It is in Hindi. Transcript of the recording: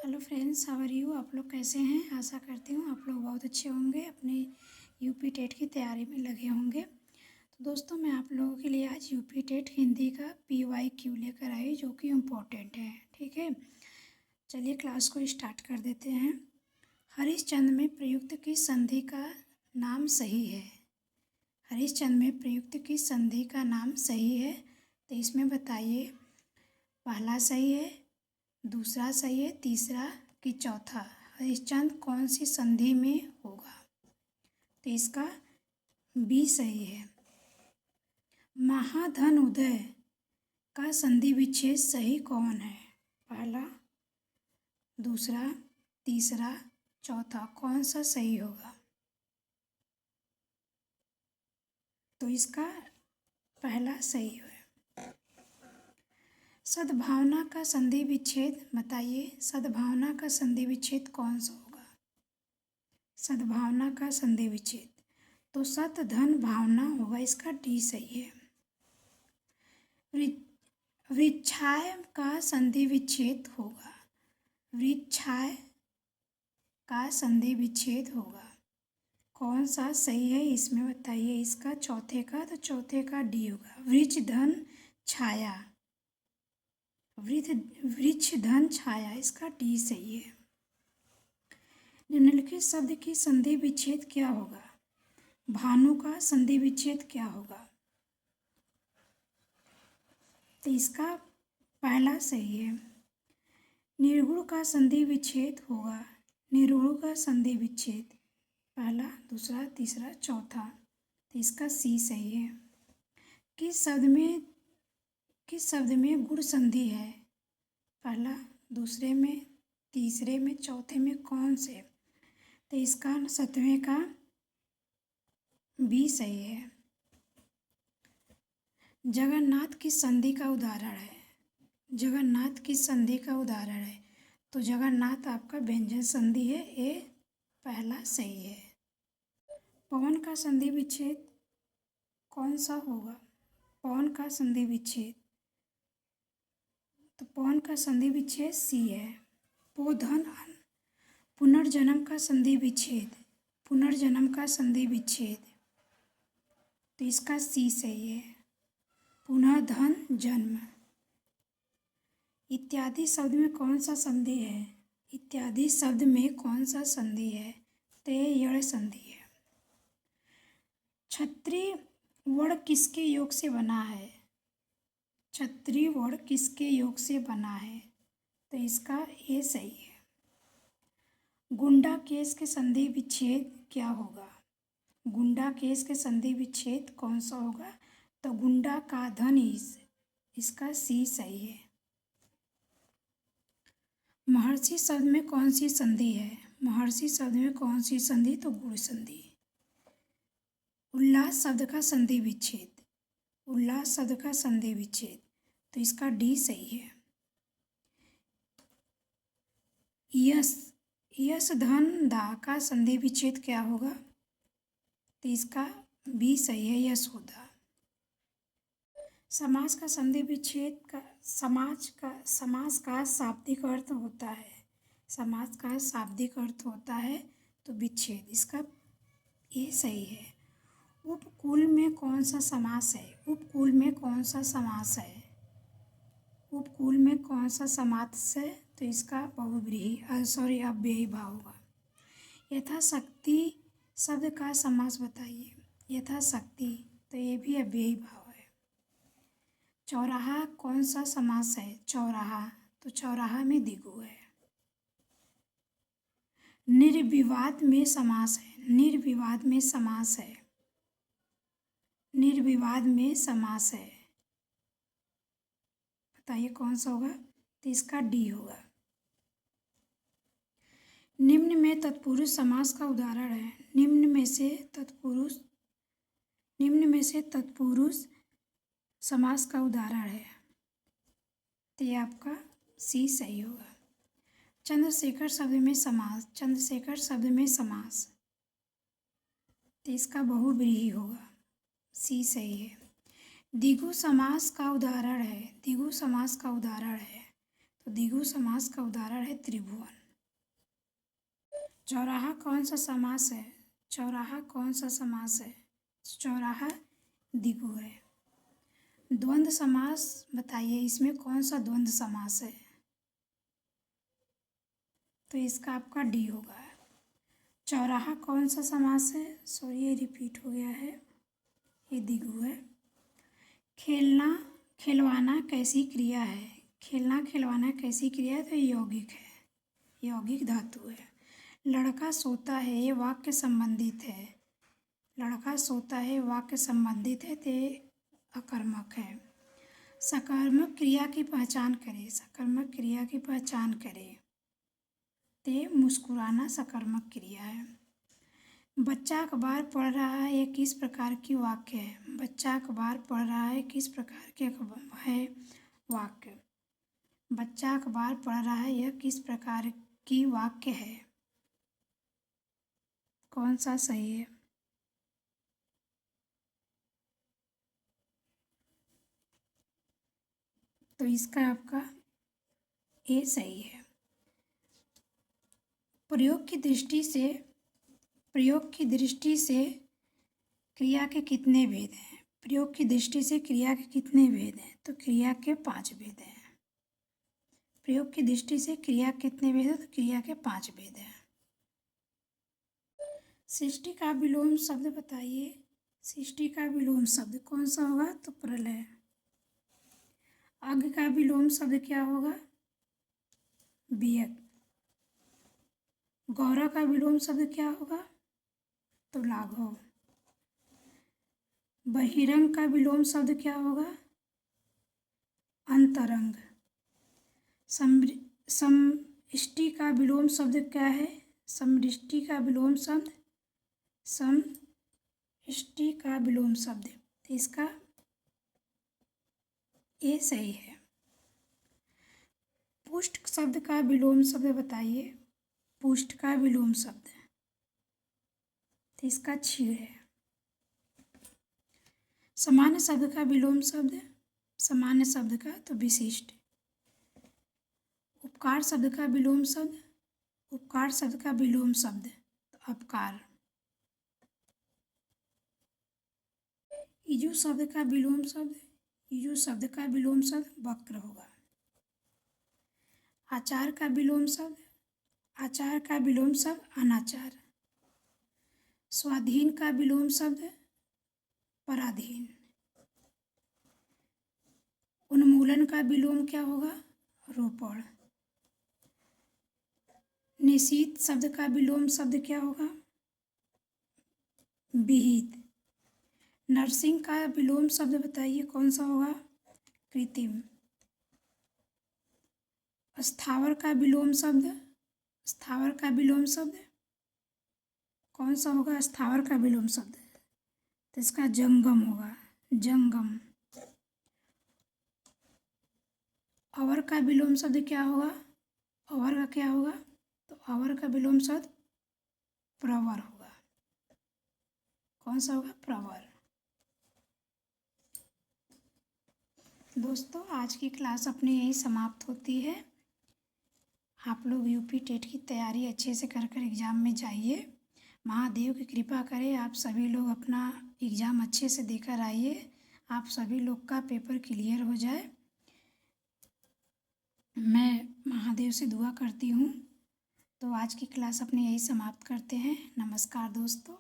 Hello friends, how are you. आप लोग कैसे हैं। आशा करती हूँ आप लोग बहुत अच्छे होंगे, अपने यूपी टेट की तैयारी में लगे होंगे। तो दोस्तों, मैं आप लोगों के लिए आज यूपी टेट हिंदी का PYQ लेकर आई, जो कि इम्पोर्टेंट है। ठीक है, चलिए क्लास को स्टार्ट कर देते हैं। हरिश्चंद्र में प्रयुक्त की संधि का नाम सही है। हरिश्चंद्र में प्रयुक्त की संधि का नाम सही है, तो इसमें बताइए पहला सही है, दूसरा सही है, तीसरा कि चौथा। हरिश्चंद्र कौन सी संधि में होगा, तो इसका बी सही है। महाधन उदय का संधि विच्छेद सही कौन है। पहला, दूसरा, तीसरा, चौथा, कौन सा सही होगा, तो इसका पहला सही है। सद्भावना का संधि विच्छेद बताइए, सद्भावना का संधि विच्छेद कौन सा होगा। सद्भावना का संधि विच्छेद तो सत धन भावना होगा, इसका डी सही है। वृक्षाय का संधि विच्छेद होगा। वृक्षाय का संधि विच्छेद होगा, कौन सा सही है इसमें बताइए। इसका चौथे का, तो चौथे का डी होगा। वृक्ष धन छाया, वृक्ष धन छाया, इसका डी सही है। निम्नलिखित शब्द की संधि विच्छेद क्या होगा। भानु का संधि विच्छेद क्या होगा, तो इसका पहला सही है। निर्गुण का संधि विच्छेद होगा। निर्गुण का संधि विच्छेद पहला, दूसरा, तीसरा, चौथा, तो इसका सी सही है। किस शब्द में गुण संधि है। पहला, दूसरे में, तीसरे में, चौथे में, कौन से, तो इसका सतवें का बी सही है। जगन्नाथ की संधि का उदाहरण है। जगन्नाथ की संधि का उदाहरण है, तो जगन्नाथ आपका व्यंजन संधि है, ए पहला सही है। पवन का संधि विच्छेद कौन सा होगा। पवन का संधि विच्छेद, तो पवन का संधि विच्छेद सी है। पोधन अन, पुनर्जन्म का संधि विच्छेद, पुनर्जन्म का संधि विच्छेद, तो इसका सी सही है। पुनः धन जन्म। इत्यादि शब्द में कौन सा संधि है। इत्यादि शब्द में कौन सा संधि है, तो यण संधि है। क्षत्रिय वर्ण किसके योग से बना है। क्षत्रिय वर्ण किसके योग से बना है, तो इसका ए सही है। गुंडा केस के संधि विच्छेद क्या होगा। गुंडा केस के संधि विच्छेद कौन सा होगा, तो गुंडा का धन इस, इसका सी सही है। महर्षि शब्द में कौन सी संधि है। महर्षि शब्द में कौन सी संधि, तो गुण संधि। उल्लास शब्द का संधि विच्छेद, उल्लास शब्द का संधि विच्छेद, तो इसका डी सही है। यश, यश धन दा का संधि विच्छेद क्या होगा, तो इसका बी सही है, यशोदा। समास का संधि विच्छेद का, समास का शाब्दिक अर्थ होता है। समास का शाब्दिक अर्थ होता है, तो विच्छेद, इसका ये सही है। उपकुल में कौन सा समास है। उपकुल में कौन सा समास है। उपकुल में कौन सा समास है, तो इसका बहुव्रीहि अव्ययी भाव होगा। यथाशक्ति शब्द का समास बताइए। यथाशक्ति, तो ये भी अव्ययी भाव है। चौराहा कौन सा समास है। चौराहा, तो चौराहा में द्विगु है। निर्विवाद में समास है। निर्विवाद में समास है। निर्विवाद में समास है, बताइए कौन सा होगा, तो इसका डी होगा। निम्न में तत्पुरुष समास का उदाहरण है। निम्न में से तत्पुरुष समास का उदाहरण है, तो ये आपका सी सही होगा। चंद्रशेखर शब्द में समास, चंद्रशेखर शब्द में समास, तो इसका बहुव्रीहि होगा, सी सही है। द्विगु समास का उदाहरण है। द्विगु समास का उदाहरण है, तो तो द्विगु समास का उदाहरण है त्रिभुवन। चौराहा कौन सा समास है? चौराहा कौन सा समास है? चौराहा द्विगु है। द्वंद्व समास बताइए, इसमें कौन सा द्वंद्व समास है? तो इसका आपका डी होगा। चौराहा कौन सा समास है? सॉरी, ये रिपीट हो गया है, ये द्विगु है। खेलना खिलवाना कैसी क्रिया है? खेलना खिलवाना कैसी क्रिया है? तो यौगिक है, यौगिक धातु है। लड़का सोता है, ये वाक्य संबंधित है। लड़का सोता है वाक्य संबंधित है, ते अकर्मक है। सकर्मक क्रिया की पहचान करें। सकर्मक क्रिया की पहचान करें। ते मुस्कुराना सकर्मक क्रिया है। बच्चा अखबार पढ़ रहा है, ये किस प्रकार की वाक्य है? बच्चा अखबार पढ़ रहा है किस प्रकार के है वाक्य? बच्चा अखबार पढ़ रहा है, यह किस प्रकार की वाक्य है? कौन सा सही है? तो इसका आपका ए सही है। प्रयोग की दृष्टि से क्रिया के कितने भेद हैं? प्रयोग की दृष्टि से क्रिया के कितने भेद हैं? तो क्रिया के 5 भेद हैं। प्रयोग की दृष्टि से क्रिया कितने भेद हैं? तो क्रिया के 5 भेद हैं। सृष्टि का विलोम शब्द बताइए। सृष्टि का विलोम शब्द कौन सा होगा? तो प्रलय। अग्नि का विलोम शब्द क्या होगा? वियत। गौरव का विलोम शब्द क्या होगा? तो लाघव। बहिरंग का विलोम शब्द क्या होगा? अंतरंग। समष्टि का विलोम शब्द क्या है? समष्टि का विलोम शब्द समष्टि का विलोम शब्द, तो इसका ए सही है। पुष्ट शब्द का विलोम शब्द बताइए। पुष्ट का विलोम शब्द, तो इसका क्षीण है। सामान्य शब्द का विलोम शब्द, सामान्य शब्द का तो विशिष्ट। उपकार शब्द का विलोम शब्द, उपकार शब्द का विलोम शब्द तो अपकार। इजु शब्द का विलोम शब्द, इजु शब्द का विलोम शब्द वक्र होगा। आचार का विलोम शब्द, आचार का विलोम शब्द अनाचार। स्वाधीन का विलोम शब्द पराधीन। उन्मूलन का विलोम क्या होगा? रोपण। निषिद्ध शब्द का विलोम शब्द क्या होगा? विहित। नरसिंह का विलोम शब्द बताइए कौन सा होगा? कृत्रिम। स्थावर का विलोम शब्द, स्थावर का विलोम शब्द कौन सा होगा? स्थावर का विलोम शब्द, तो इसका जंगम होगा, जंगम। अवर का विलोम शब्द क्या होगा? अवर का क्या होगा? तो अवर का विलोम शब्द प्रवर होगा। कौन सा होगा? प्रवर। दोस्तों, आज की क्लास अपनी यही समाप्त होती है। आप लोग यूपी टेट की तैयारी अच्छे से कर एग्ज़ाम में जाइए। महादेव की कृपा करे आप सभी लोग अपना एग्ज़ाम अच्छे से देकर आइए, आप सभी लोग का पेपर क्लियर हो जाए। मैं महादेव से दुआ करती हूँ। तो आज की क्लास अपनी यही समाप्त करते हैं। नमस्कार दोस्तों।